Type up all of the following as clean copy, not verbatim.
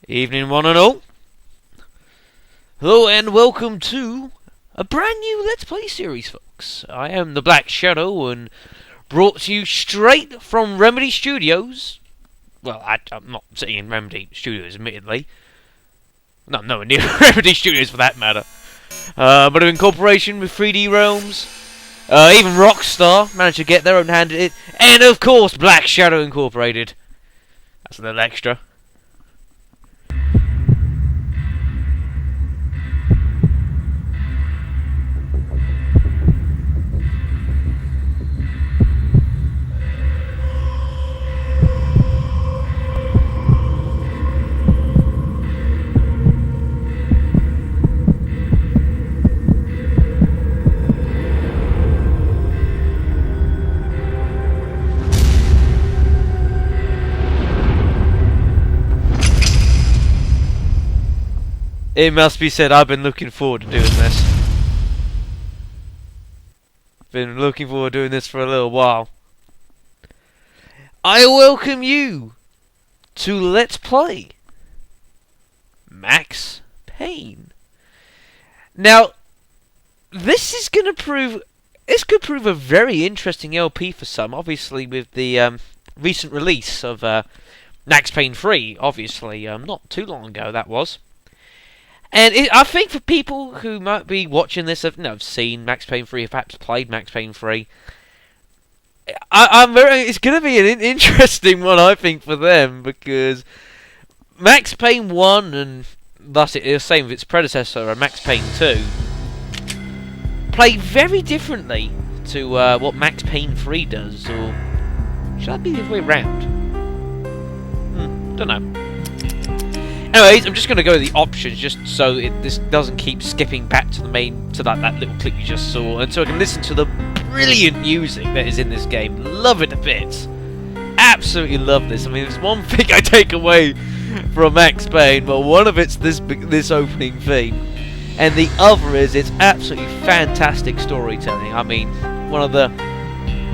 Evening, one and all. Hello and welcome to a brand new Let's Play series, folks. I am the Black Shadow and brought to you straight from Remedy Studios. Well, I'm not sitting in Remedy Studios, admittedly. No, nowhere near Remedy Studios for that matter. But in cooperation with 3D Realms, even Rockstar managed to get their own hand at it, and of course Black Shadow Incorporated. That's a little extra. It must be said, I've been looking forward to doing this. Been looking forward to doing this for a little while. I welcome you to Let's Play Max Payne. Now, this is going to prove... This could prove a very interesting LP for some, obviously with the recent release of Max Payne 3, obviously, not too long ago that was. And I think for people who might be watching this, have seen Max Payne 3, have perhaps played Max Payne 3, it's going to be an interesting one, I think, for them, because Max Payne 1, and thus it is the same with its predecessor, Max Payne 2, play very differently to what Max Payne 3 does, or should that be the other way around? Don't know. Anyways, I'm just going to go with the options just so this doesn't keep skipping back to the main, to that little clip you just saw, and so I can listen to the brilliant music that is in this game. Love it to bits. Absolutely love this. I mean, there's one thing I take away from Max Payne, but one of it's this opening theme, and the other is it's absolutely fantastic storytelling. I mean, one of the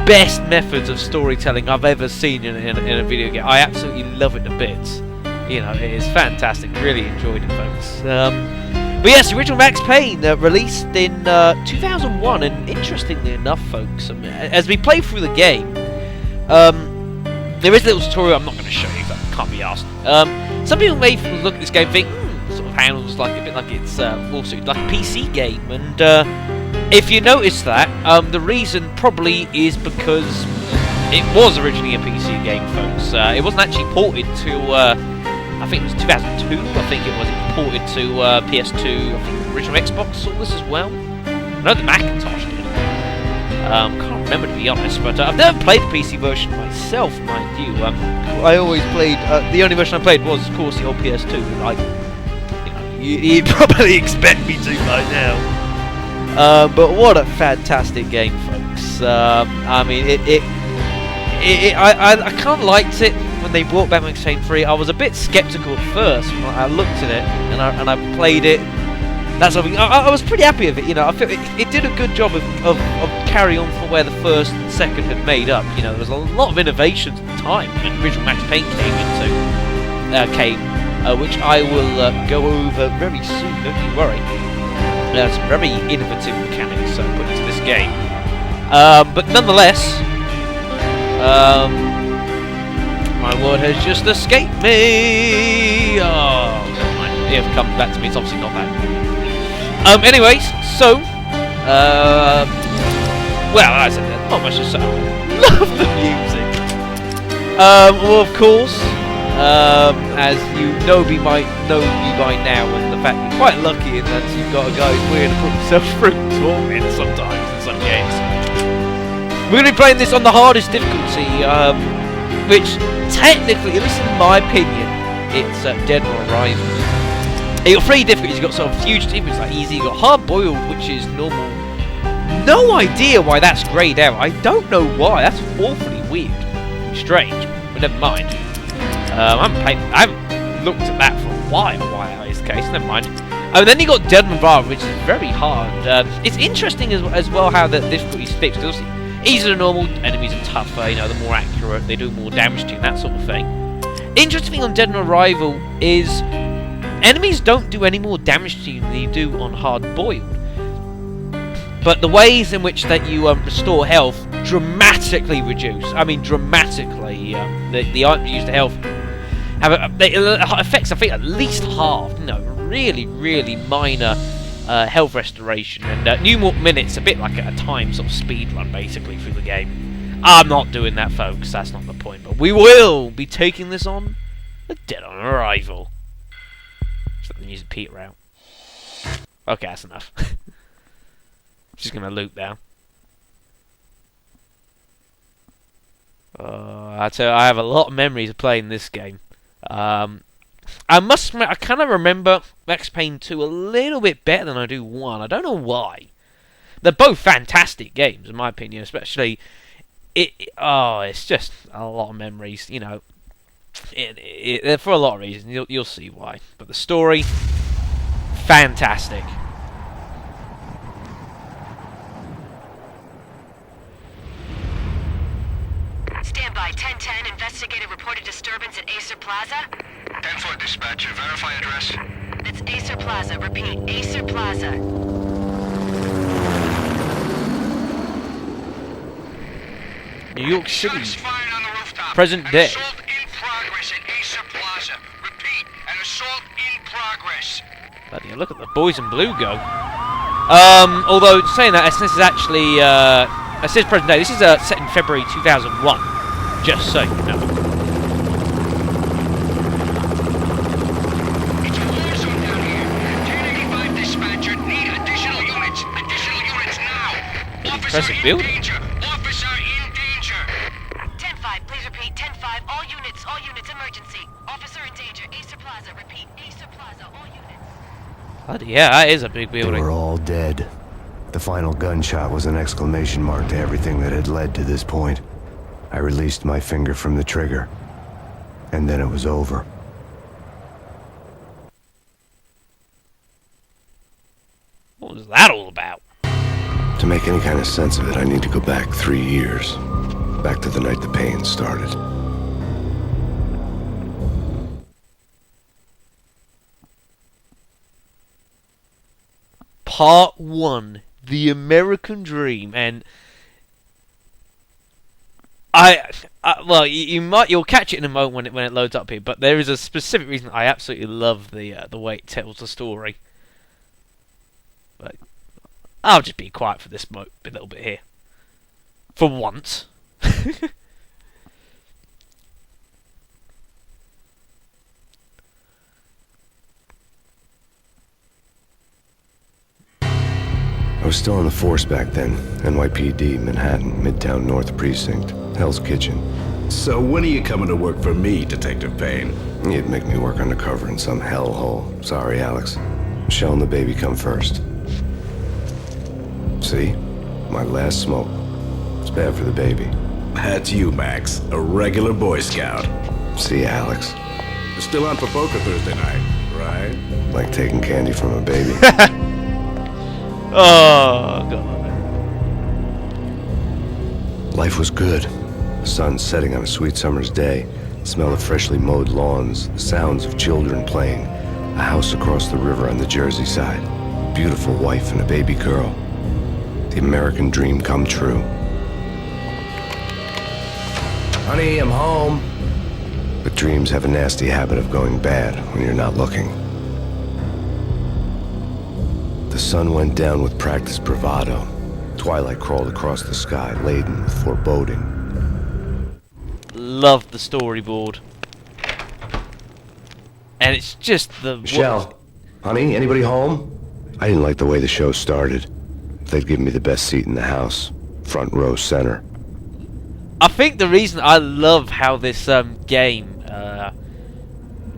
best methods of storytelling I've ever seen in a video game. I absolutely love it to bits. You know, it is fantastic. Really enjoyed it, folks. But yes, the original Max Payne released in 2001, and interestingly enough, folks, as we play through the game, there is a little tutorial I'm not going to show you, that can't be asked. Some people may look at this game and think, sort of handles like a bit like it's also like a PC game, and if you notice that, the reason probably is because it was originally a PC game, folks. It wasn't actually ported to I think it was 2002, I think it was ported to PS2, I think the original Xbox saw this as well. I know the Macintosh did. Can't remember, to be honest, but I've never played the PC version myself, mind you. I always played, the only version I played was, of course, the old PS2, like, you'd probably expect me to by now. But what a fantastic game, folks. I mean, I kind of liked it when they brought back Max Payne 3. I was a bit skeptical at first when I looked at it and I played it. That's something I was pretty happy with it. You know, I feel it did a good job of carry on from where the first and second had made up. You know, there was a lot of innovations at the time when the original Max Payne came, which I will go over very soon. Don't you worry. Some very innovative mechanics put into this game. But nonetheless. My word has just escaped me. Oh, never mind. It comes back to me. It's obviously not that. Anyways, so, well, as I said, not much to say. Love the music. Well, of course, as you know me by now, and the fact you're quite lucky in that you've got a guy who's willing to put himself through torment sometimes in some games. We're going to be playing this on the hardest difficulty, which technically, at least in my opinion, it's Dead or Alive. You've got three difficulties. You've got sort of fugitive, which is like easy. You've got hard boiled, which is normal. No idea why that's greyed out. I don't know why. That's awfully weird. Strange, but never mind. I haven't looked at that for a while, why that is the case. Never mind. And then you got Dead or Alive, which is very hard. It's interesting as well how the difficulty is fixed. Easier than normal, enemies are tougher, you know, they're more accurate, they do more damage to you, that sort of thing. Interesting thing on Dead on Arrival is enemies don't do any more damage to you than they do on Hard Boiled. But the ways in which that you restore health dramatically reduce. I mean, dramatically. The items used to health have effects, I think, at least half. You know, really, really minor health restoration. And New Mork Minutes, a bit like a time sort of speed run, basically, through the game. I'm not doing that, folks. That's not the point. But we will be taking this on the Dead on Arrival. So I'm using Peter out. Okay, that's enough. Just gonna loop now. I tell you, I have a lot of memories of playing this game. I must admit, I kind of remember Max Payne 2 a little bit better than I do 1. I don't know why. They're both fantastic games, in my opinion. Especially, it's just a lot of memories. You know, for a lot of reasons. You'll see why. But the story, fantastic. Stand by. 1010. Investigator reported disturbance at Acer Plaza. 10-4 dispatcher. Verify address. It's Acer Plaza. Repeat. Acer Plaza. New York City. Shots fired on the rooftop. Present An day. assault in progress at Acer Plaza. Repeat. An assault in progress. Bloody hell, look at the boys in blue go. Although saying that, this is actually it says present day. This is set in February 2001. Just so you know. It's a war zone down here. 1085 dispatcher. Need additional units. Additional units now. Officer in building. danger. Officer in danger. 10-5. Please repeat. 10-5. All units, emergency. Officer in danger. Acer Plaza. Repeat. Acer Plaza. All units. Bloody yeah, that is a big They building. were all dead. The final gunshot was an exclamation mark to everything that had led to this point. I released my finger from the trigger, and then it was over. What was that all about? To make any kind of sense of it, I need to go back 3 years. Back to the night the pain started. Part 1, The American Dream, and well, you'll catch it in a moment when it loads up here, but there is a specific reason I absolutely love the way it tells the story. But I'll just be quiet for this a little bit here, for once. I was still on the force back then. NYPD, Manhattan, Midtown North Precinct, Hell's Kitchen. So when are you coming to work for me, Detective Payne? You'd make me work undercover in some hellhole. Sorry, Alex. Michelle and the baby come first. See? My last smoke. It's bad for the baby. That's you, Max. A regular Boy Scout. See, Alex. You're still on for poker Thursday night, right? Like taking candy from a baby. Oh god. Life was good. The sun setting on a sweet summer's day. The smell of freshly mowed lawns. The sounds of children playing. A house across the river on the Jersey side. Beautiful wife and a baby girl. The American dream come true. Honey, I'm home. But dreams have a nasty habit of going bad when you're not looking. The sun went down with practiced bravado. Twilight crawled across the sky, laden with foreboding. Love the storyboard. And it's just the... Michelle, honey, anybody home? I didn't like the way the show started. They'd give me the best seat in the house. Front row center. I think the reason I love how this game, the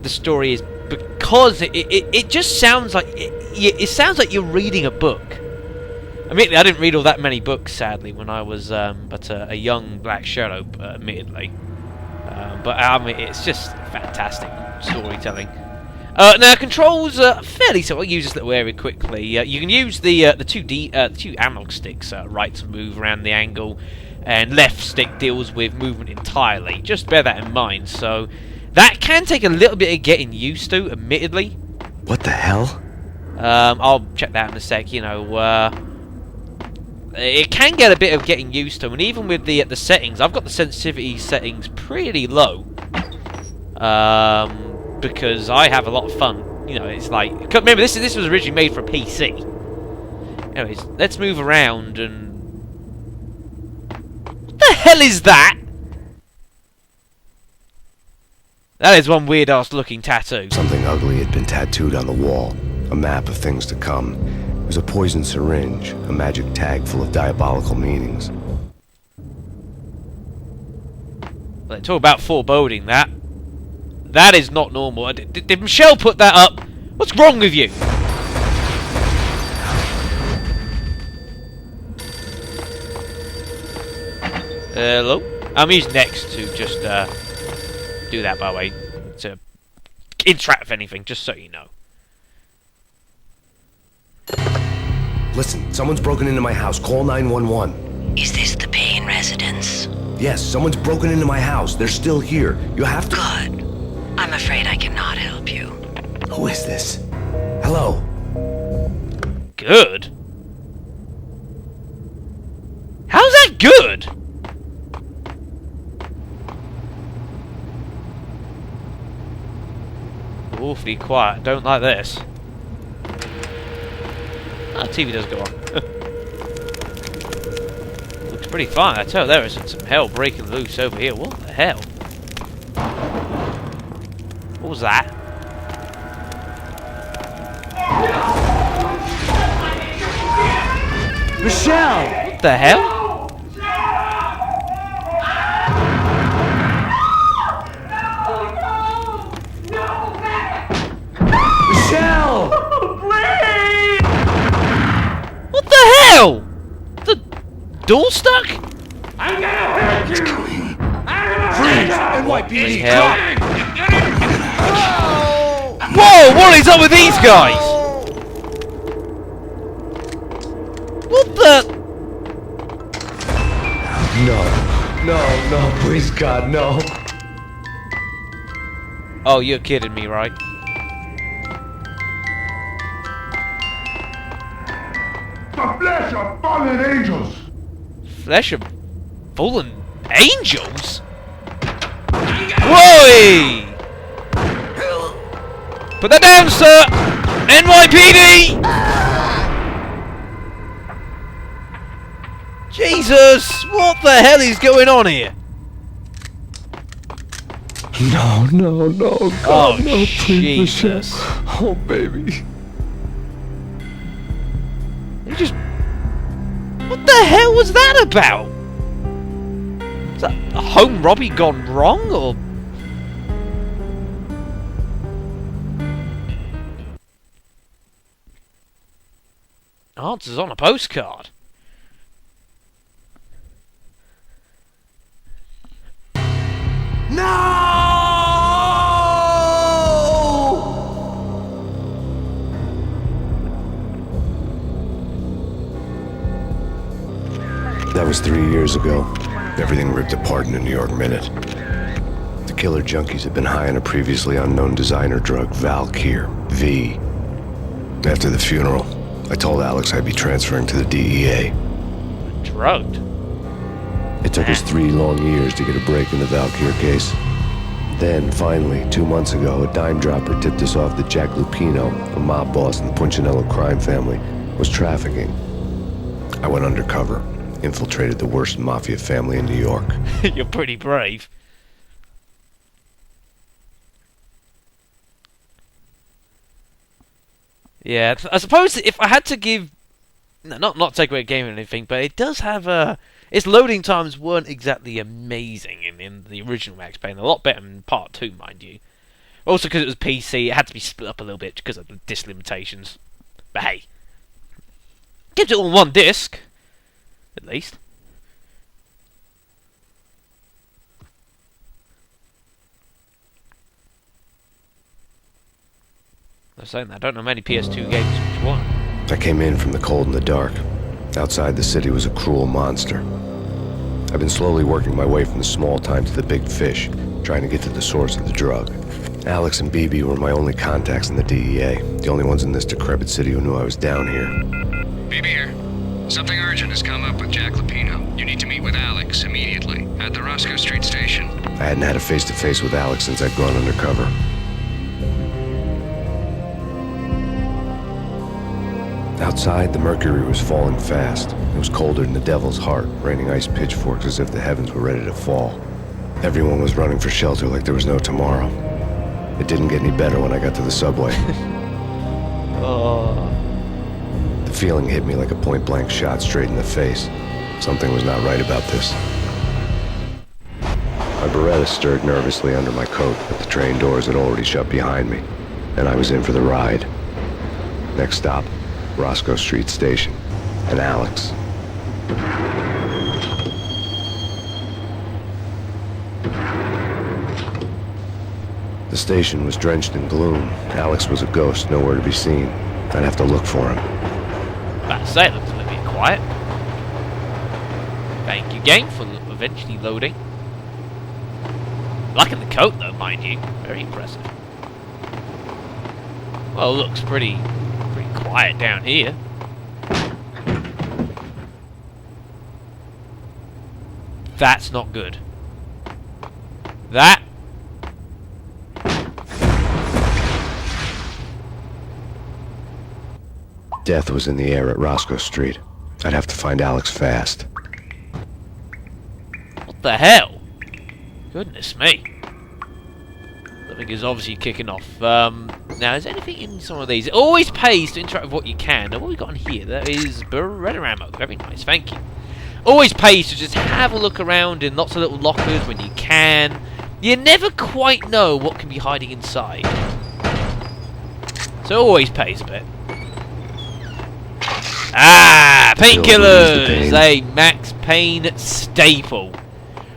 story is because it just sounds like it sounds like you're reading a book. Admittedly, I didn't read all that many books, sadly, when I was but a young Black Shadow, admittedly. But it's just fantastic storytelling. Now controls are fairly simple. I'll use this little area quickly. You can use the two analog sticks, right to move around the angle, and left stick deals with movement entirely. Just bear that in mind. So That can take a little bit of getting used to, admittedly. What the hell? I'll check that in a sec. You know, it can get a bit of getting used to, and even with the settings, I've got the sensitivity settings pretty low. Because I have a lot of fun. You know, it's like, remember this was originally made for a PC. Anyways, let's move around and. What the hell is that? That is one weird ass looking tattoo. Something ugly had been tattooed on the wall. A map of things to come. It was a poison syringe, a magic tag full of diabolical meanings. They talk about foreboding that. That is not normal. Did Michelle put that up? What's wrong with you? Hello? I'm using X to just do that, by the way. To interact with anything, just so you know. Listen, someone's broken into my house. Call 911. Is this the Payne residence? Yes, someone's broken into my house. They're still here. You have to... Good. I'm afraid I cannot help you. Who is this? Hello? Good? How's that good? Awfully quiet. Don't like this. Ah, TV does go on. Looks pretty fine. I tell you, there is some hell breaking loose over here. What the hell? What was that? Michelle! What the hell? Michelle! What the hell? The door stuck? Freeze! NYPD! Hell. Whoa! What is up with these guys? What the? No, please God, no. Oh, you're kidding me, right? The flesh of fallen angels! Flesh of fallen angels? Whoa! Put that down, sir! NYPD! Jesus! What the hell is going on here? No, Oh, Jesus. Oh, baby. You just... What the hell was that about? Is that a home robbery gone wrong, or... Answers on a postcard. That was 3 years ago. Everything ripped apart in a New York minute. The killer junkies had been high on a previously unknown designer drug, Valkyr, V. After the funeral, I told Alex I'd be transferring to the DEA. Drugged. It took us 3 long years to get a break in the Valkyr case. Then, finally, 2 months ago, a dime dropper tipped us off that Jack Lupino, a mob boss in the Punchinello crime family, was trafficking. I went undercover, infiltrated the worst mafia family in New York. You're pretty brave. Yeah, I suppose if I had to give... Not take away a game or anything, but it does have a... Its loading times weren't exactly amazing in the original Max Payne. A lot better in Part 2, mind you. Also because it was PC, it had to be split up a little bit because of the disc limitations. But hey. Kept it on one disc. At least. I'm saying that. I don't know many PS2 games which one. I came in from the cold and the dark. Outside the city was a cruel monster. I've been slowly working my way from the small time to the big fish, trying to get to the source of the drug. Alex and BB were my only contacts in the DEA, the only ones in this decrepit city who knew I was down here. BB here. Something urgent has come up with Jack Lapino. You need to meet with Alex immediately at the Roscoe Street station. I hadn't had a face-to-face with Alex since I'd gone undercover. Outside, the mercury was falling fast. It was colder than the devil's heart, raining ice pitchforks as if the heavens were ready to fall. Everyone was running for shelter like there was no tomorrow. It didn't get any better when I got to the subway. Oh. The feeling hit me like a point-blank shot straight in the face. Something was not right about this. My Beretta stirred nervously under my coat, but the train doors had already shut behind me, and I was in for the ride. Next stop, Roscoe Street Station, and Alex. The station was drenched in gloom. Alex was a ghost, nowhere to be seen. I'd have to look for him. About to say, it looks a little bit quiet. Thank you, game, for eventually loading. Liking the coat, though, mind you. Very impressive. Well, it looks pretty quiet down here. That's not good. That. Death was in the air at Roscoe Street. I'd have to find Alex fast. What the hell? Goodness me. Something is obviously kicking off. Now, is there anything in some of these? It always pays to interact with what you can. Now, what have we got in here? There is Beretta ammo. Very nice, thank you. Always pays to just have a look around in lots of little lockers when you can. You never quite know what can be hiding inside. So it always pays a bit. Ah, painkillers! A Max Payne staple.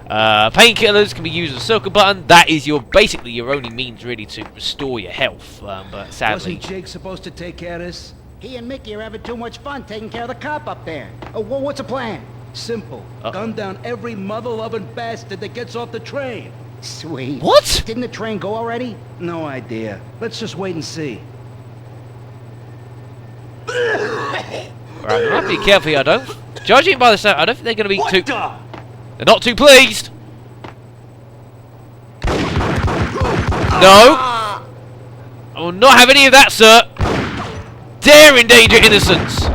Painkillers can be used with a circle button. That is basically your only means really to restore your health. But sadly, wasn't Jake supposed to take care of this? He and Mickey are having too much fun taking care of the cop up there. Oh, well, what's the plan? Simple. Gun down every mother-loving bastard that gets off the train. Sweet. What? Didn't the train go already? No idea. Let's just wait and see. right, I have to be careful here. Judging by the sound, I don't think they're going to be too. They're not too pleased. No. I will not have any of that, sir. Dare endanger innocence.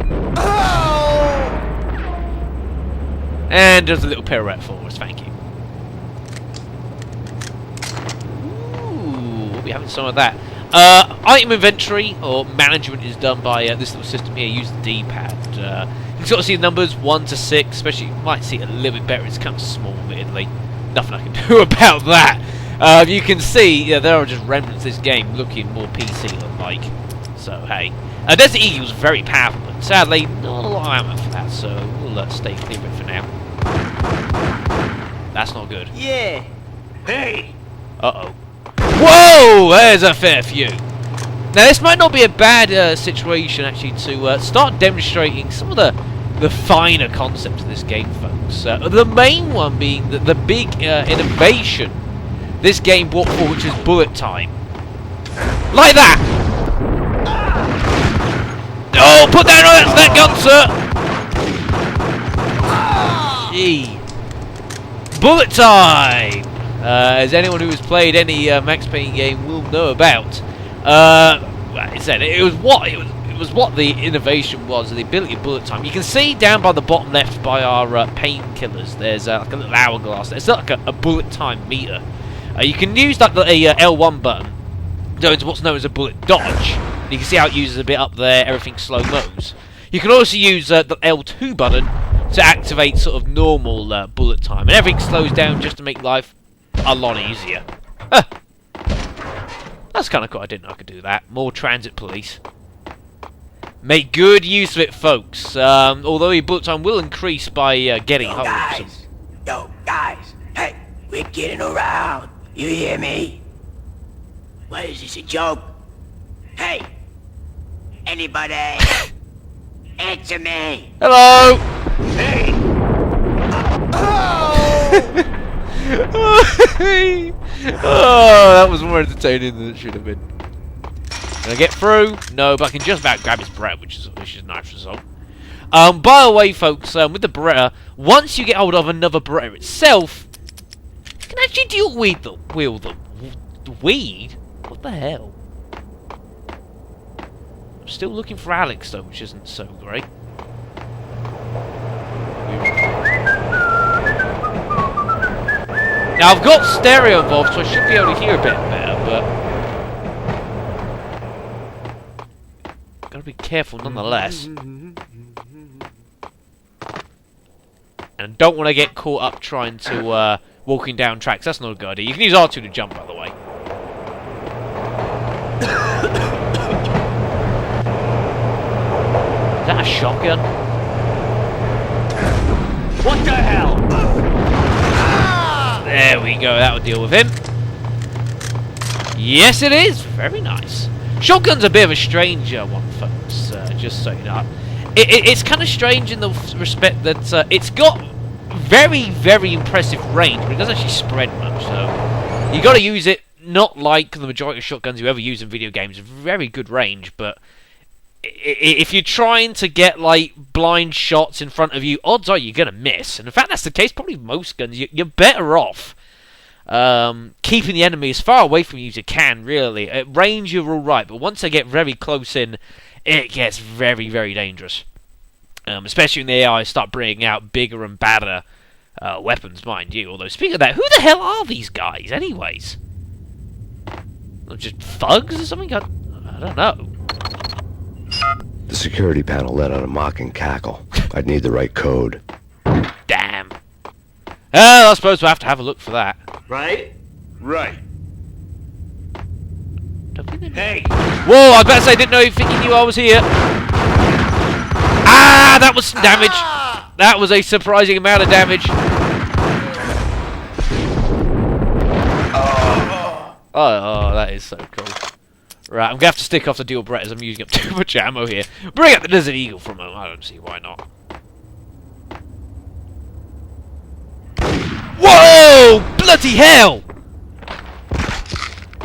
And there's a little pirouette for us, thank you. Ooh, we'll be having some of that. Item inventory, or management, is done by this little system here. Use the D-pad. You can sort of see the numbers 1 to 6, especially you might see it a little bit better. It's kind of small, admittedly. Nothing I can do about that. You can see there are just remnants of this game looking more PC-like. So, hey. Desert Eagle was very powerful, but sadly, not a lot of ammo for that, so we'll stay clear of it for now. That's not good. Yeah. Hey. Uh-oh. Whoa! There's a fair few. Now, this might not be a bad situation, actually, to start demonstrating some of the finer concepts of this game, folks. The main one being the big innovation this game brought forward, which is bullet time. Like that! Oh, put down that gun, sir! Gee. Bullet time! As anyone who has played any Max Payne game will know about. Like I said, it was what the innovation was, the ability of bullet time. You can see down by the bottom left by our painkillers, there's like a little hourglass. It's like a bullet time meter. You can use like the L1 button to go into what's known as a bullet dodge. You can see how it uses a bit up there, everything slow-mos. You can also use the L2 button to activate sort of normal bullet time. And everything slows down just to make life a lot easier. Huh. That's kind of cool. I didn't know I could do that. More transit police. Make good use of it, folks. Although your bullet time will increase by getting hold of some... Yo, guys. Hey, we're getting around. You hear me? What is this, a joke? Hey! Anybody? Answer me! Hello! Hey! Oh, that was more entertaining than it should have been. Can I get through? No, but I can just about grab his Beretta, which is a nice result. By the way, folks, with the Beretta, once you get hold of another Beretta itself, you can actually dual wield them. Weed? What the hell? I'm still looking for Alex, though, which isn't so great. Now, I've got stereo involved, so I should be able to hear a bit better, but gotta be careful nonetheless. And don't want to get caught up trying to walking down tracks. That's not a good idea. You can use R2 to jump, by the way. Is that a shotgun? What the hell? There we go. That'll deal with him. Yes, it is. Very nice. Shotgun's a bit of a strange one, folks. Just so you know, it's kind of strange in the respect that it's got very, very impressive range, but it doesn't actually spread much. So you got to use it. Not like the majority of shotguns you ever use in video games. Very good range, but if you're trying to get like blind shots in front of you, odds are you're gonna miss. And in fact, that's the case. Probably most guns. You're better off keeping the enemy as far away from you as you can. Really, at range you're all right, but once they get very close in, it gets very, very dangerous. Especially when the AI start bringing out bigger and badder weapons, mind you. Although speaking of that, who the hell are these guys, anyways? Just thugs or something? I don't know. The security panel let out a mocking cackle. I'd need the right code. Damn. Well, I suppose we'll have to have a look for that. Right? Right. Hey! Whoa, I was about to say, I didn't know you knew I was here. Ah, that was some damage. That was a surprising amount of damage. Oh, that is so cool. Right, I'm going to have to stick off the dual Berettas. I'm using up too much ammo here. Bring up the Desert Eagle for a moment. I don't see why not. Whoa! Bloody hell!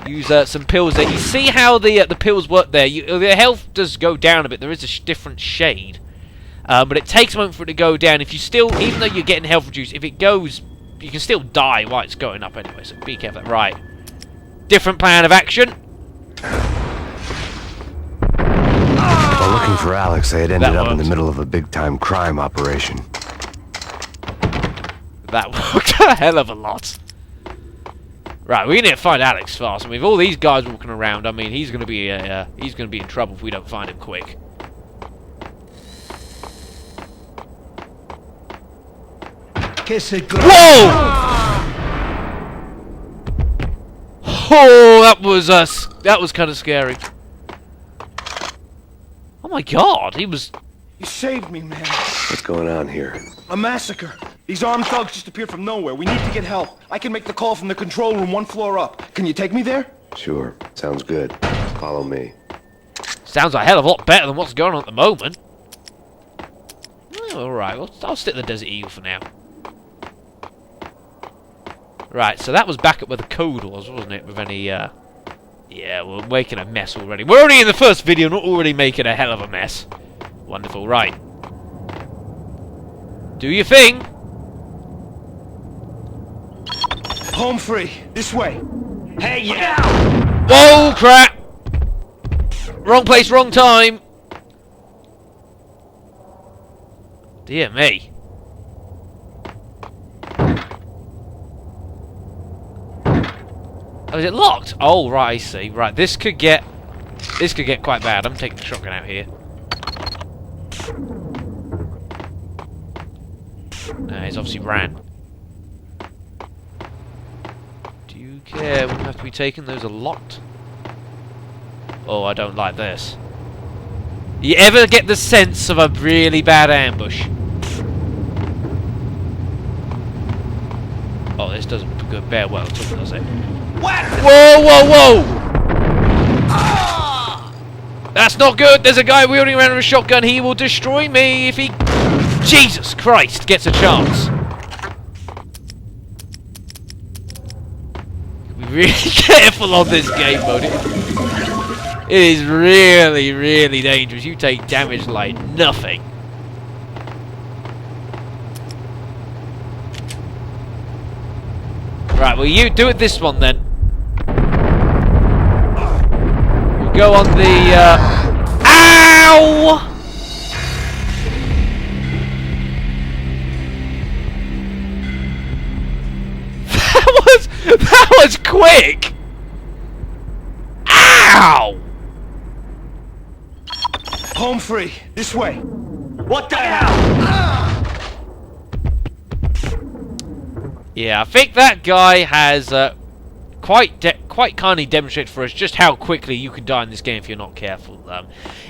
Use some pills there. You see how the pills work there? The health does go down a bit. There is a different shade. But it takes a moment for it to go down. If you still, even though you're getting health reduced, if it goes, you can still die while it's going up anyway. So be careful. Right. Different plan of action. While looking for Alex, I had ended up in the middle of a big-time crime operation. That worked a hell of a lot. Right, we need to find Alex fast. I mean, with all these guys walking around, I mean, he's going to be in trouble if we don't find him quick. Whoa! Oh, that was kind of scary. Oh my God, he was. You saved me, man. What's going on here? A massacre. These armed thugs just appeared from nowhere. We need to get help. I can make the call from the control room 1 floor up. Can you take me there? Sure. Sounds good. Follow me. Sounds a hell of a lot better than what's going on at the moment. Oh, alright, well, I'll stick the Desert Eagle for now. Right, so that was back up where the code was, wasn't it? With any, yeah, we're making a mess already. We're only in the first video, not already making a hell of a mess. Wonderful, right. Do your thing. Home free. This way. Hey, yeah! Whoa, crap! Wrong place, wrong time. Dear me. Oh, is it locked? Oh, right, I see. Right, this could get quite bad. I'm taking the shotgun out here. He's obviously ran. Do you care? Wouldn't have to be taken. Those are locked. Oh, I don't like this. You ever get the sense of a really bad ambush? Oh, this doesn't bear well at all, does it? What? Whoa, whoa, whoa! That's not good. There's a guy wielding around with a shotgun. He will destroy me if he... Jesus Christ, gets a chance. Be really careful on this game mode. It is really, really dangerous. You take damage like nothing. Right, well you do it this one then. We'll go on the ow! That was quick! Ow! Home free. This way. What the hell? Yeah, I think that guy has quite kindly demonstrated for us just how quickly you can die in this game if you're not careful.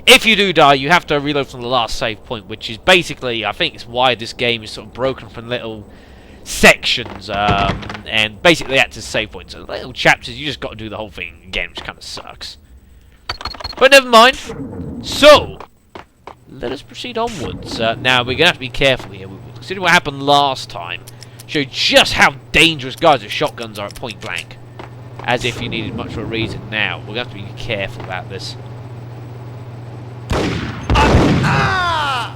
If you do die, you have to reload from the last save point, which is basically, I think it's why this game is sort of broken from little sections, and basically acts as save points. So little chapters, you just got to do the whole thing again, which kind of sucks. But never mind. So, let us proceed onwards. Now, we're going to have to be careful here. Consider what happened last time. Show just how dangerous guys with shotguns are at point blank. As if you needed much of a reason now. We're going to have to be careful about this. I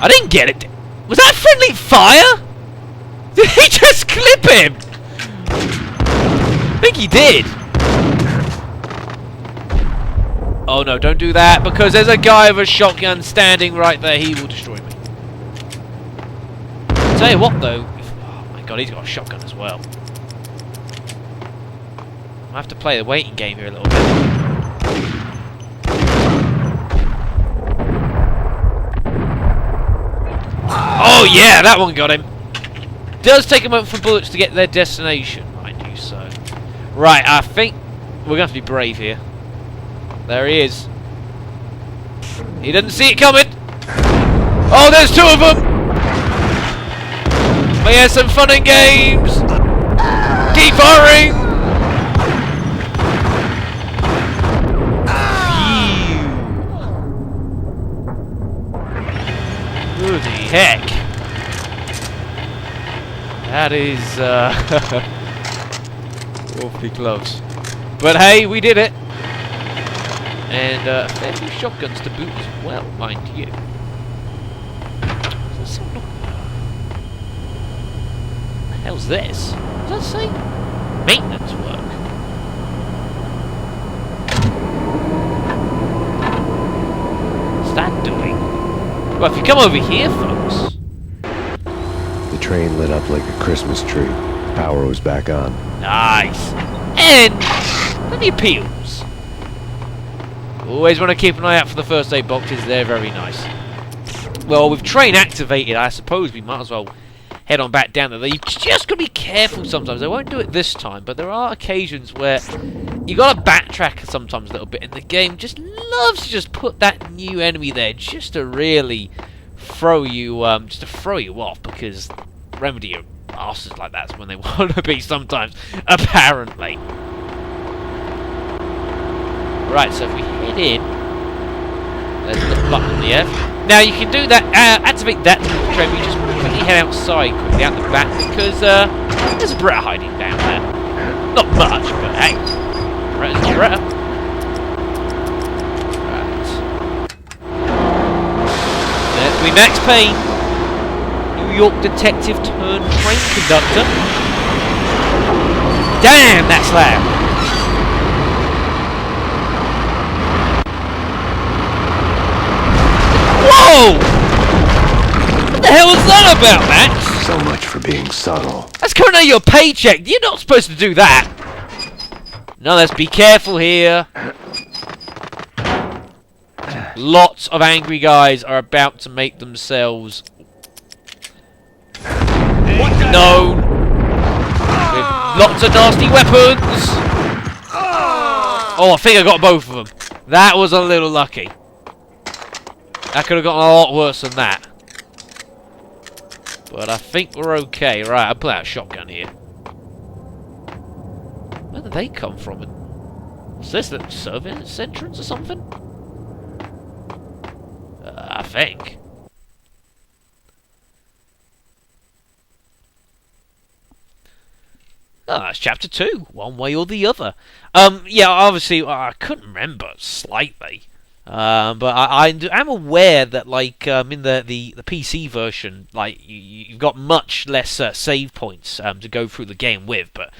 didn't get it. Was that friendly fire? Did he just clip him? I think he did. Oh no, don't do that, because there's a guy with a shotgun standing right there. He will destroy me. Tell you what though, oh my god, he's got a shotgun as well. I have to play the waiting game here a little bit. Oh yeah, that one got him. Does take a moment for bullets to get to their destination, mind you, so. Right, I think we're going to have to be brave here. There he is. He didn't see it coming. Oh, there's two of them. We had some fun and games. Keep firing. Who the heck? That is awfully close. But hey, we did it. And a fair few shotguns to boot as well, mind you. What the hell's this? What does that say? Maintenance work. What's that doing? Well, if you come over here, folks. The train lit up like a Christmas tree. Power was back on. Nice. And the appeals. Always want to keep an eye out for the first aid boxes. They're very nice. Well, with train activated, I suppose we might as well head on back down there. You just got to be careful sometimes. I won't do it this time, but there are occasions where you got to backtrack sometimes a little bit, and the game just loves to just put that new enemy there just to really throw you, off, because Remedy are bastards like that when they want to be sometimes, apparently. Right, so if we head in, there's the button on the F. Now you can do that, activate that train, you just quickly head outside, quickly out the back, because there's a Bretta hiding down there. Not much, but hey, Bretta's a Bretta. Right. There's we Max Payne, New York detective turned train conductor. Damn, that's loud. Whoa! What the hell was that about, Max? So much for being subtle. That's coming out of your paycheck. You're not supposed to do that. Now let's be careful here. Lots of angry guys are about to make themselves known with lots of nasty weapons. Oh, I think I got both of them. That was a little lucky. That could have gotten a lot worse than that. But I think we're okay. Right, I'll pull out a shotgun here. Where did they come from? Is this the service entrance or something? I think. that's chapter 2, one way or the other. Yeah, obviously, I couldn't remember slightly. But I am aware that, like, in the PC version, like, you've got much less save points to go through the game with. But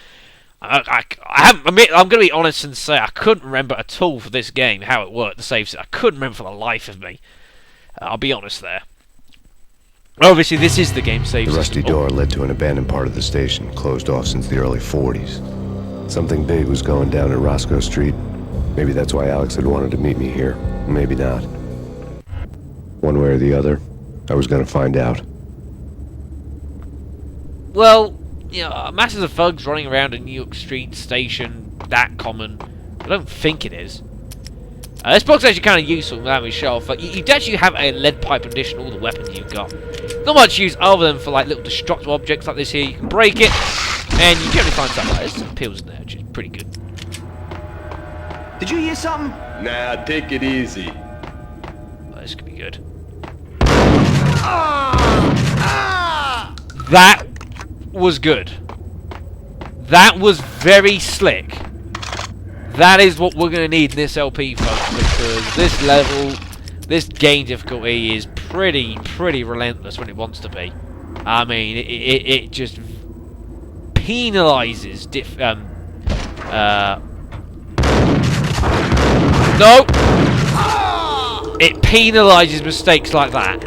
I haven't, I'm going to be honest and say I couldn't remember at all for this game how it worked, the saves. I couldn't remember for the life of me. I'll be honest there. Obviously, this is the game save The rusty system. door led to an abandoned part of the station, closed off since the early 40s. Something big was going down at Roscoe Street. Maybe that's why Alex had wanted to meet me here. Maybe not. One way or the other, I was going to find out. Well, you know, masses of thugs running around a New York Street station, that common. I don't think it is. This book's actually kind of useful without me shelf. You actually have a lead pipe in addition to all the weapons you've got. Not much use other than for like little destructible objects like this here. You can break it, and you generally find stuff like this. There's some pills in there, which is pretty good. Did you hear something? Nah, take it easy. Oh, this could be good. That was good. That was very slick. That is what we're going to need in this LP, folks, because this level, this game difficulty is pretty relentless when it wants to be. I mean, it just penalizes no! It penalizes mistakes like that.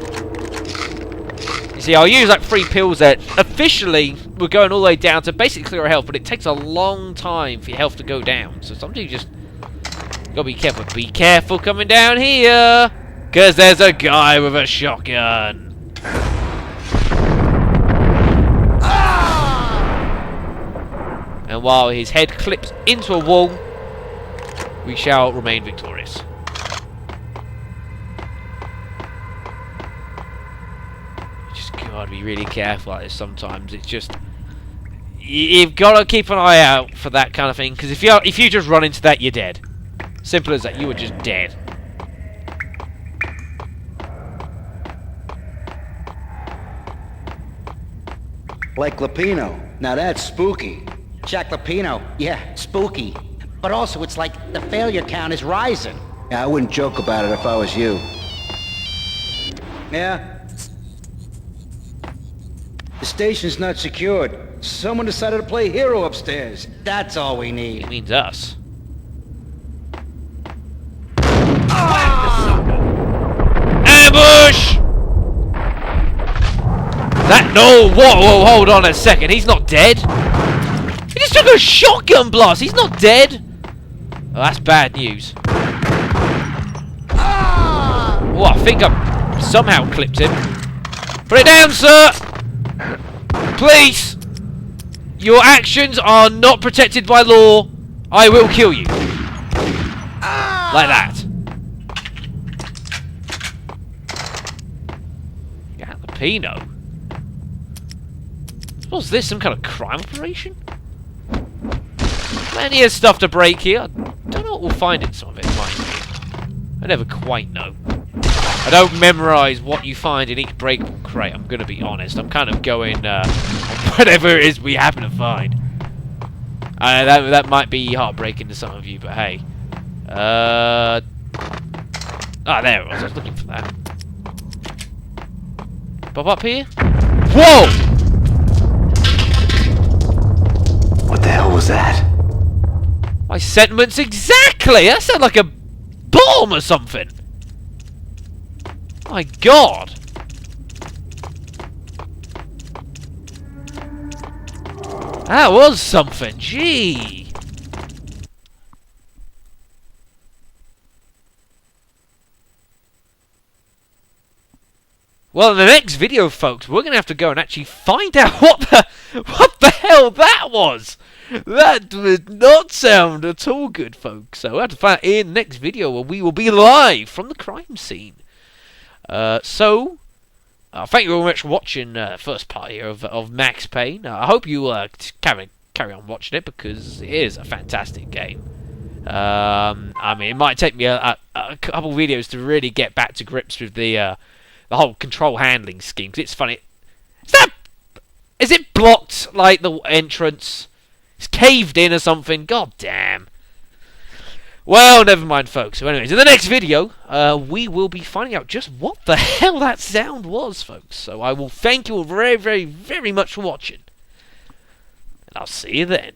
You see, I'll use like 3 pills there. Officially, we're going all the way down to basically clear our health, but it takes a long time for your health to go down. So sometimes you just gotta be careful. Be careful coming down here, because there's a guy with a shotgun. And while his head clips into a wall, we shall remain victorious. Just gotta be really careful like this sometimes. It's just you've got to keep an eye out for that kind of thing, because if you just run into that, you're dead. Simple as that. You are just dead. Like Lapino. Now that's spooky. Jack Lapino, yeah, spooky. But also, it's like the failure count is rising. Yeah, I wouldn't joke about it if I was you. Yeah? The station's not secured. Someone decided to play hero upstairs. That's all we need. It means us. Ambush! That no! Whoa! Hold on a second. He's not dead. He just took a shotgun blast. He's not dead. Oh, that's bad news. Oh, I think I somehow clipped him. Put it down, sir! Please! Your actions are not protected by law. I will kill you. Like that. Jalapeno? What's this? Some kind of crime operation? Plenty of stuff to break here. I don't know what we'll find in some of it, mind you. I never quite know. I don't memorise what you find in each breakable crate, I'm going to be honest. I'm kind of going on whatever it is we happen to find. That might be heartbreaking to some of you, but hey. Ah, there it was. I was looking for that. Pop up here. Whoa! What the hell was that? My sentiments exactly! That sounded like a bomb or something! My god! That was something, gee! Well, in the next video, folks, we're going to have to go and actually find out what the hell that was! That did not sound at all good, folks. So we'll have to find out in the next video where we will be live from the crime scene. Thank you very much for watching the first part here of Max Payne. I hope you carry on watching it, because it is a fantastic game. I mean, it might take me a couple videos to really get back to grips with the whole control handling scheme, because it's funny. Is it blocked, like, the entrance? It's caved in or something. God damn. Well, never mind, folks. So anyways, in the next video, we will be finding out just what the hell that sound was, folks. So I will thank you all very, very, very much for watching. And I'll see you then.